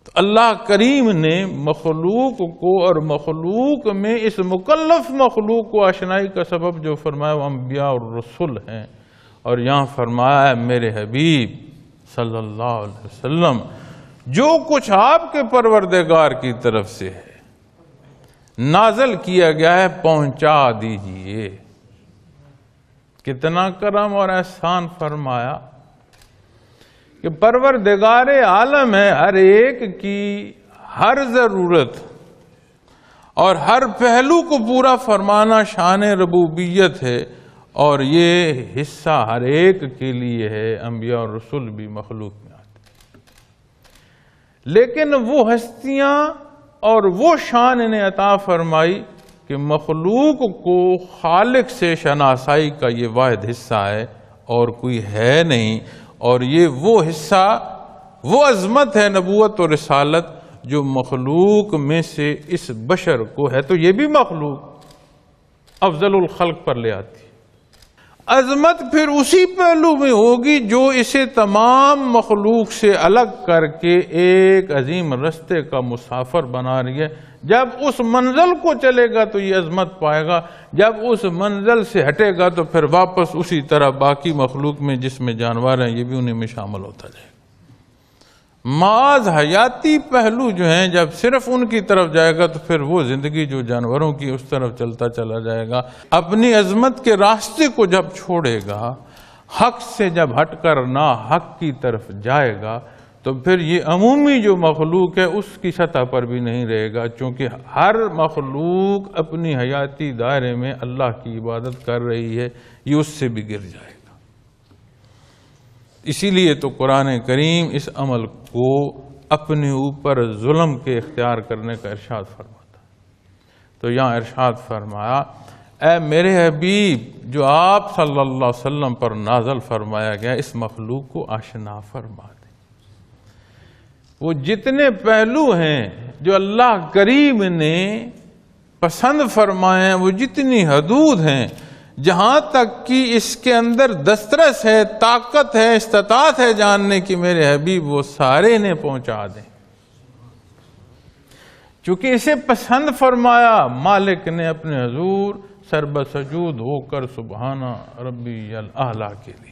تو اللہ کریم نے مخلوق کو اور مخلوق میں اس مکلف مخلوق کو آشنائی کا سبب جو فرمایا وہ انبیاء اور رسول ہیں، اور یہاں فرمایا ہے میرے حبیب صلی اللہ علیہ وسلم جو کچھ آپ کے پروردگار کی طرف سے ہے نازل کیا گیا ہے پہنچا دیجئے۔ کتنا کرم اور احسان فرمایا کہ پروردگار عالم ہے، ہر ایک کی ہر ضرورت اور ہر پہلو کو پورا فرمانا شان ربوبیت ہے، اور یہ حصہ ہر ایک کے لیے ہے۔ انبیاء اور رسول بھی مخلوق میں آتے ہیں، لیکن وہ ہستیاں اور وہ شان انہیں عطا فرمائی کہ مخلوق کو خالق سے شناسائی کا یہ واحد حصہ ہے اور کوئی ہے نہیں، اور یہ وہ حصہ وہ عظمت ہے نبوت اور رسالت جو مخلوق میں سے اس بشر کو ہے، تو یہ بھی مخلوق افضل الخلق پر لے آتی ہے۔ عظمت پھر اسی پہلو میں ہوگی جو اسے تمام مخلوق سے الگ کر کے ایک عظیم رستے کا مسافر بنا رہی ہے۔ جب اس منزل کو چلے گا تو یہ عظمت پائے گا، جب اس منزل سے ہٹے گا تو پھر واپس اسی طرح باقی مخلوق میں جس میں جانور ہیں یہ بھی انہیں میں شامل ہوتا جائے گا۔ معاذ حیاتی پہلو جو ہیں جب صرف ان کی طرف جائے گا تو پھر وہ زندگی جو جانوروں کی اس طرف چلتا چلا جائے گا۔ اپنی عظمت کے راستے کو جب چھوڑے گا، حق سے جب ہٹ کر نا حق کی طرف جائے گا تو پھر یہ عمومی جو مخلوق ہے اس کی سطح پر بھی نہیں رہے گا، چونکہ ہر مخلوق اپنی حیاتی دائرے میں اللہ کی عبادت کر رہی ہے، یہ اس سے بھی گر جائے گا۔ اسی لیے تو قرآن کریم اس عمل کو اپنے اوپر ظلم کے اختیار کرنے کا ارشاد فرماتا ہے۔ تو یہاں ارشاد فرمایا اے میرے حبیب جو آپ صلی اللہ علیہ وسلم پر نازل فرمایا گیا اس مخلوق کو آشنا فرما دیں۔ وہ جتنے پہلو ہیں جو اللہ کریم نے پسند فرمائے ہیں، وہ جتنی حدود ہیں جہاں تک کہ اس کے اندر دسترس ہے، طاقت ہے، استطاعت ہے جاننے کی، میرے حبیب وہ سارے انہیں پہنچا دیں، چونکہ اسے پسند فرمایا مالک نے اپنے حضور سربسجود ہو کر سبحانہ ربی الاعلیٰ کے لیے۔